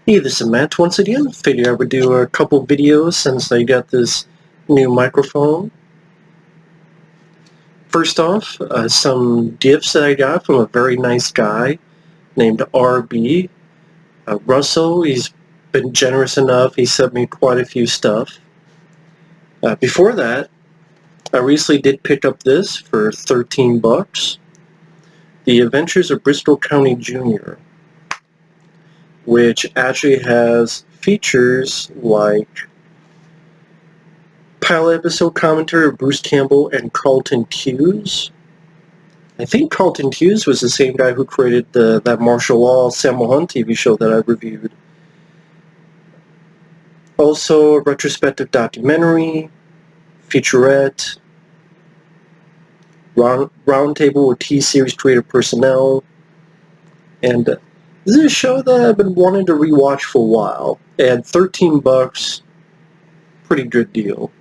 Hey, this is Matt once again. Figured I would do a couple videos since I got this new microphone. First off, some gifts that I got from a very nice guy named RB. Russell, he's been generous enough. He sent me quite a few stuff. Before that, I recently did pick up this for 13 bucks. The Adventures of Bristol County Jr., which actually has features like pilot episode commentary of Bruce Campbell and Carlton Cuse. I think Carlton Cuse was the same guy who created that martial law Sammo Hung TV show that I reviewed. Also, a retrospective documentary, featurette, roundtable with T-Series creative personnel, and this is a show that I've been wanting to rewatch for a while. And 13 bucks, pretty good deal.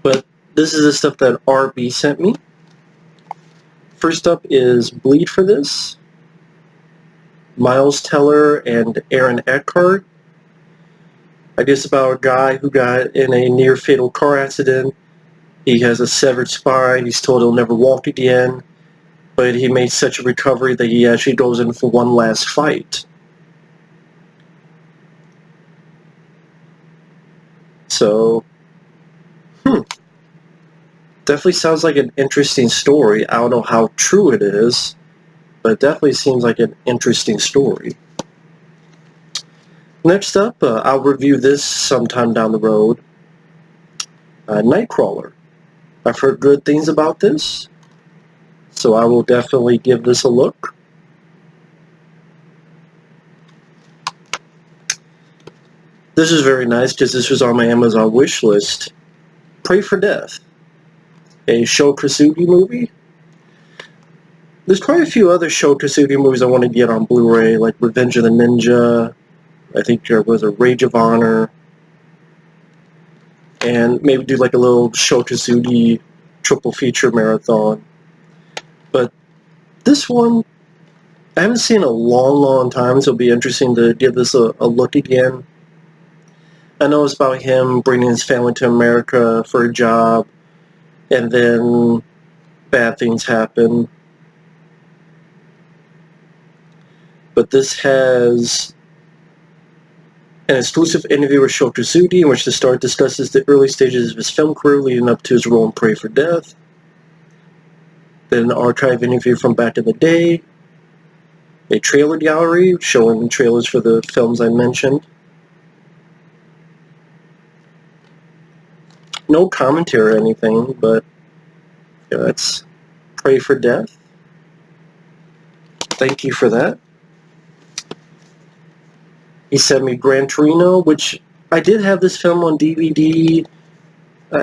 But this is the stuff that RB sent me. First up is Bleed for This, Miles Teller and Aaron Eckhart. I guess about a guy who got in a near-fatal car accident. He has a severed spine. He's told he'll never walk again. But he made such a recovery that he actually goes in for one last fight. So, definitely sounds like an interesting story. I don't know how true it is, but it definitely seems like an interesting story. Next up, I'll review this sometime down the road. Nightcrawler. I've heard good things about this, so I will definitely give this a look. This is very nice because this was on my Amazon wish list. Pray for Death, a Sho Kosugi movie. There's quite a few other Sho Kosugi movies I want to get on Blu-ray, like Revenge of the Ninja. I think there was a Rage of Honor. And maybe do like a little Sho Kosugi triple feature marathon. But this one, I haven't seen in a long time, so it'll be interesting to give this a look again. I know it's about him bringing his family to America for a job, and then bad things happen. But this has an exclusive interview with Sho Kosugi in which the star discusses the early stages of his film career leading up to his role in Pray for Death. Then an archive interview from back in the day. A trailer gallery showing trailers for the films I mentioned. No commentary or anything, but yeah, that's Pray for Death. Thank you for that. He sent me Gran Torino, which I did have this film on DVD.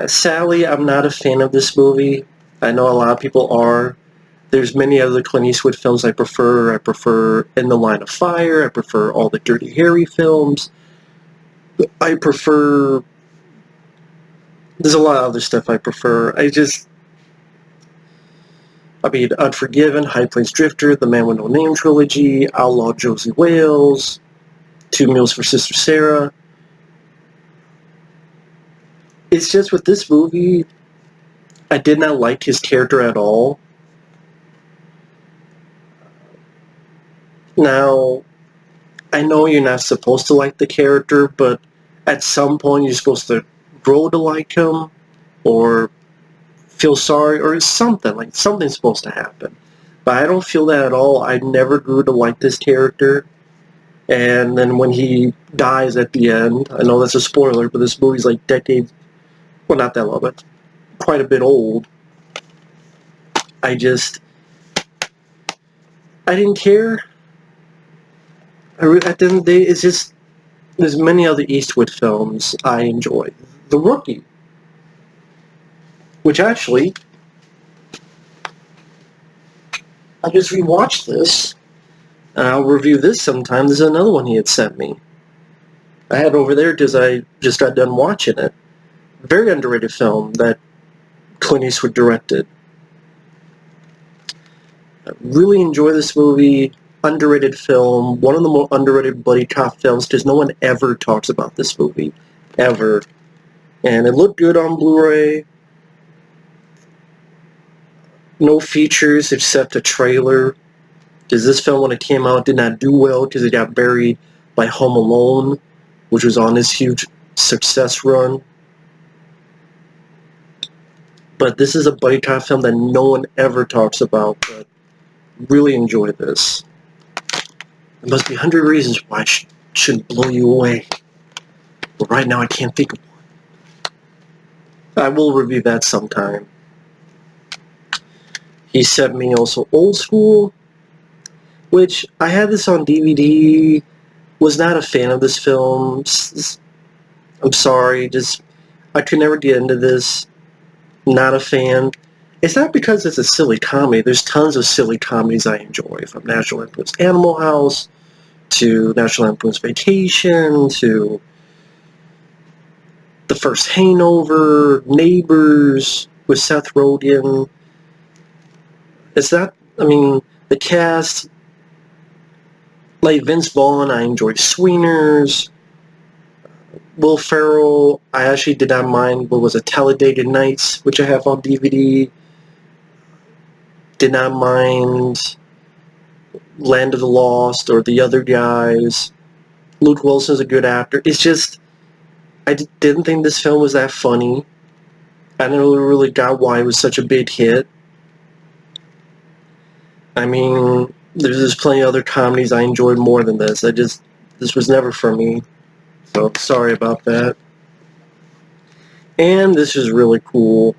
Sadly, I'm not a fan of this movie. I know a lot of people are. There's many other Clint Eastwood films I prefer. I prefer In the Line of Fire. I prefer all the Dirty Harry films. I prefer... There's a lot of other stuff I prefer. Unforgiven, High Plains Drifter, The Man with No Name trilogy, Outlaw Josie Wales, Two Meals for Sister Sarah. It's just with this movie, I did not like his character at all. Now, I know you're not supposed to like the character, but at some point you're supposed to grow to like him, or feel sorry, or something. Like, something's supposed to happen. But I don't feel that at all. I never grew to like this character. And then when he dies at the end, I know that's a spoiler, but this movie's like decades, well, not that long, but quite a bit old. I didn't care. At the end of the day, it's just, there's many other Eastwood films I enjoy. The Rookie, which actually, I just rewatched this, and I'll review this sometime. There's another one he had sent me. I had it over there because I just got done watching it. Very underrated film that Clint Eastwood directed. I really enjoy this movie. underrated film, one of the more underrated buddy cop films, because no one ever talks about this movie, ever. And it looked good on Blu-ray. No features except a trailer, because this film, when it came out, did not do well because it got buried by Home Alone, which was on this huge success run. But this is a buddy cop film that no one ever talks about, but really enjoyed this. There must be 100 reasons why it shouldn't blow you away. But right now I can't think of one. I will review that sometime. He sent me also Old School, which I had this on DVD. Was not a fan of this film. I'm sorry, I could never get into this. Not a fan. It's not because it's a silly comedy. There's tons of silly comedies I enjoy, from National Lampoon's Animal House to National Lampoon's Vacation to The First Hangover, Neighbors with Seth Rogen. It's not, the cast, like Vince Vaughn, I enjoy Sweeners. Will Ferrell, I actually did not mind what was a Talladega Nights, which I have on DVD. Did not mind Land of the Lost or the other guys. Luke Wilson's a good actor. It's just, I didn't think this film was that funny. I never really got why it was such a big hit. There's plenty of other comedies I enjoyed more than this. This was never for me. So, sorry about that. And this is really cool.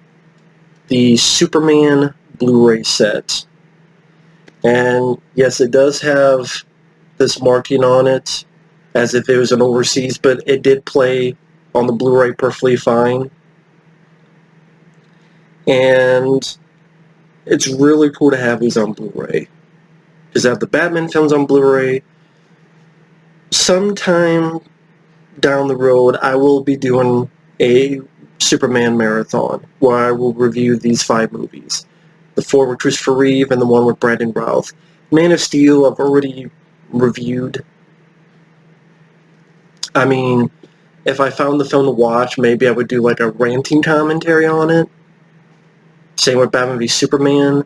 The Superman Blu-ray set. And yes, it does have this marking on it, as if it was an overseas, but it did play on the Blu-ray perfectly fine. And it's really cool to have these on Blu-ray, because I have the Batman films on Blu-ray. Sometime down the road, I will be doing a Superman marathon, where I will review these 5 movies. The 4 with Christopher Reeve and the 1 with Brandon Routh. Man of Steel, I've already reviewed. If I found the film to watch, maybe I would do like a ranting commentary on it. Same with Batman v Superman,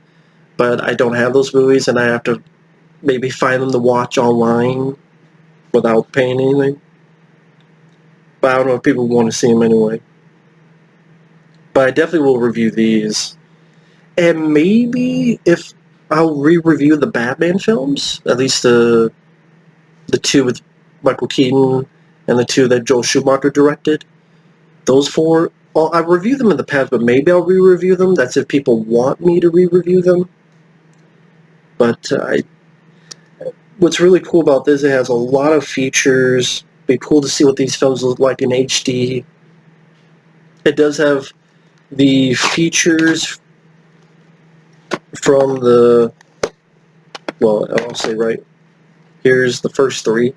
but I don't have those movies, and I have to maybe find them to watch online without paying anything. But I don't know if people want to see them anyway. But I definitely will review these. And maybe if I'll re-review the Batman films, at least the 2 with Michael Keaton and the 2 that Joel Schumacher directed. Those 4, I've reviewed them in the past, but maybe I'll re-review them. That's if people want me to re-review them. But what's really cool about this, it has a lot of features. It'd be cool to see what these films look like in HD. It does have the features from I'll say right. Here's the first 3.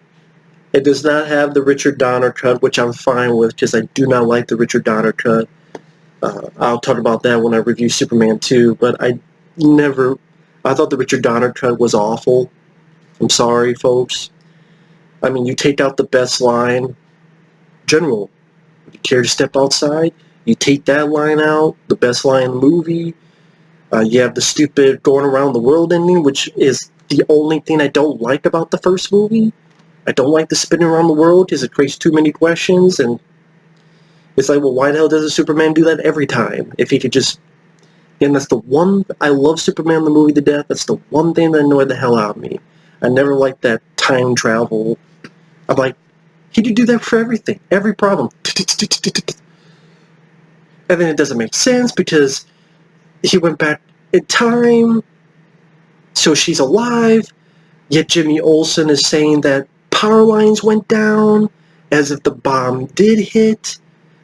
It does not have the Richard Donner cut, which I'm fine with, because I do not like the Richard Donner cut. I'll talk about that when I review Superman 2, but I thought the Richard Donner cut was awful. I'm sorry, folks. You take out the best line. General, would you care to step outside? You take that line out, the best line in the movie. You have the stupid going around the world ending, which is the only thing I don't like about the first movie. I don't like the spinning around the world because it creates too many questions, and it's like, well, why the hell doesn't Superman do that every time? If he could just... And that's the one... I love Superman the movie to death. That's the one thing that annoyed the hell out of me. I never liked that time travel. I'm like, he could do that for everything. Every problem. And then it doesn't make sense because he went back in time, so she's alive, yet Jimmy Olsen is saying that power lines went down, as if the bomb did hit,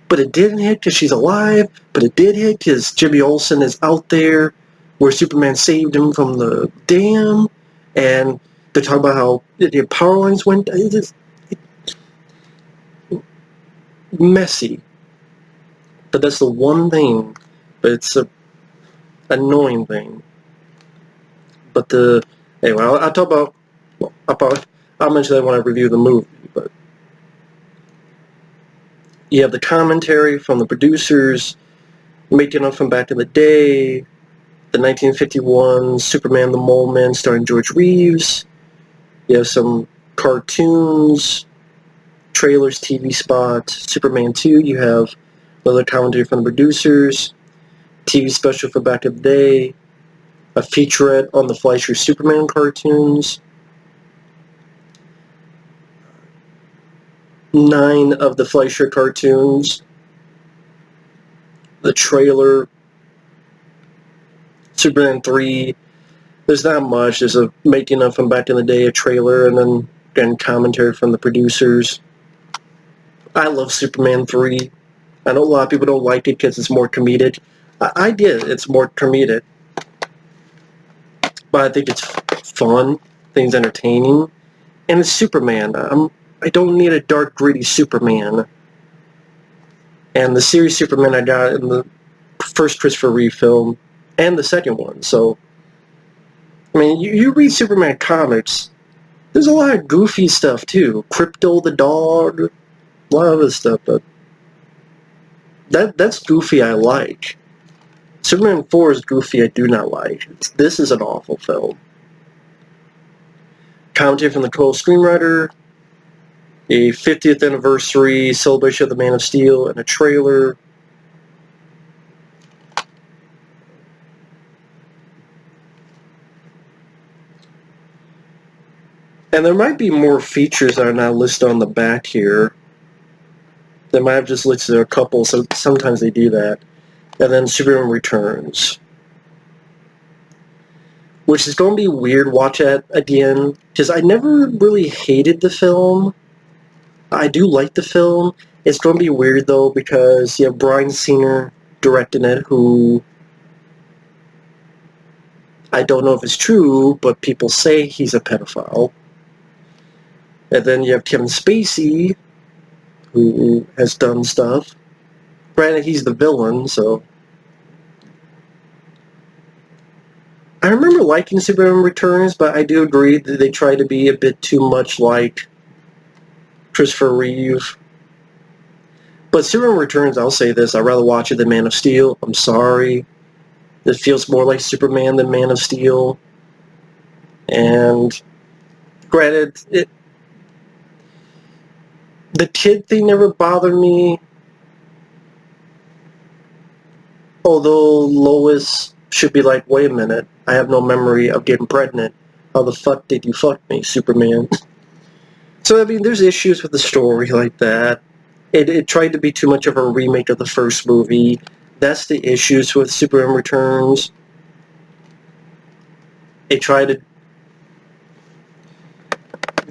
but it didn't hit because she's alive, but it did hit because Jimmy Olsen is out there where Superman saved him from the dam, and they're talking about how the power lines went down. It's messy. But that's the one thing, but it's a annoying thing. But anyway, I'll talk about Well, I'll mention that when I review the movie, but you have the commentary from the producers, making up from back in the day, the 1951 Superman the Mole Man starring George Reeves. You have some cartoons, trailers, TV spot, Superman 2. You have another commentary from the producers, TV special for back in the day, a featurette on the Fleischer Superman cartoons, 9 of the Fleischer cartoons, the trailer, Superman 3. There's not much. There's a making of from back in the day, a trailer, and then again commentary from the producers. I love Superman 3. I know a lot of people don't like it because it's more comedic. I get it. It's more comedic. But I think it's fun. I think it's entertaining. And it's Superman. I don't need a dark, gritty Superman. And the series Superman I got in the first Christopher Reeve film and the second one. So, I mean, you read Superman comics, there's a lot of goofy stuff too. Crypto the dog, a lot of other stuff, but that's goofy I like. Superman 4 is goofy I do not like. This is an awful film. Commentary from the co-screenwriter, a 50th anniversary celebration of the Man of Steel, and a trailer. And there might be more features that are not listed on the back here. They might have just listed a couple, so sometimes they do that. And then Superman Returns, which is going to be weird watch that again, because I never really hated the film. I do like the film. It's going to be weird though, because you have Bryan Singer directing it, who I don't know if it's true, but people say he's a pedophile. And then you have Kevin Spacey, who has done stuff. Granted, he's the villain, so... I remember liking Superman Returns, but I do agree that they try to be a bit too much like Christopher Reeve. But Superman Returns, I'll say this, I'd rather watch it than Man of Steel. I'm sorry. It feels more like Superman than Man of Steel. And granted, the kid thing never bothered me. Although Lois should be like, wait a minute, I have no memory of getting pregnant. How the fuck did you fuck me, Superman? So, I mean, there's issues with the story like that. It tried to be too much of a remake of the first movie. That's the issues with Superman Returns. It tried to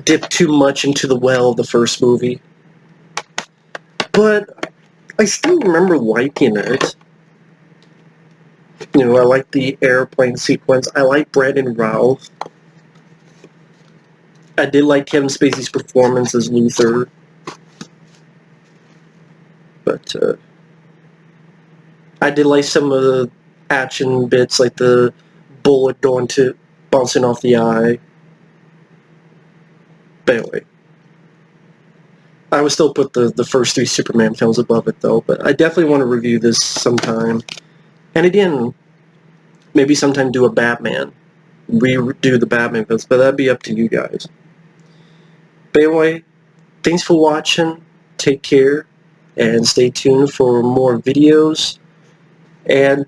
dip too much into the well of the first movie. But I still remember liking it. You know, I like the airplane sequence. I like Brandon Routh. I did like Kevin Spacey's performance as Luthor. But I did like some of the action bits, like the bullet bouncing off the eye. But anyway, I would still put the first 3 Superman films above it, though. But I definitely want to review this sometime. And again, maybe sometime do a Batman. Redo the Batman films, but that'd be up to you guys. But anyway, thanks for watching. Take care. And stay tuned for more videos. And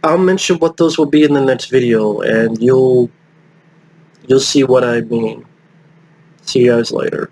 I'll mention what those will be in the next video, and you'll see what I mean. See you guys later.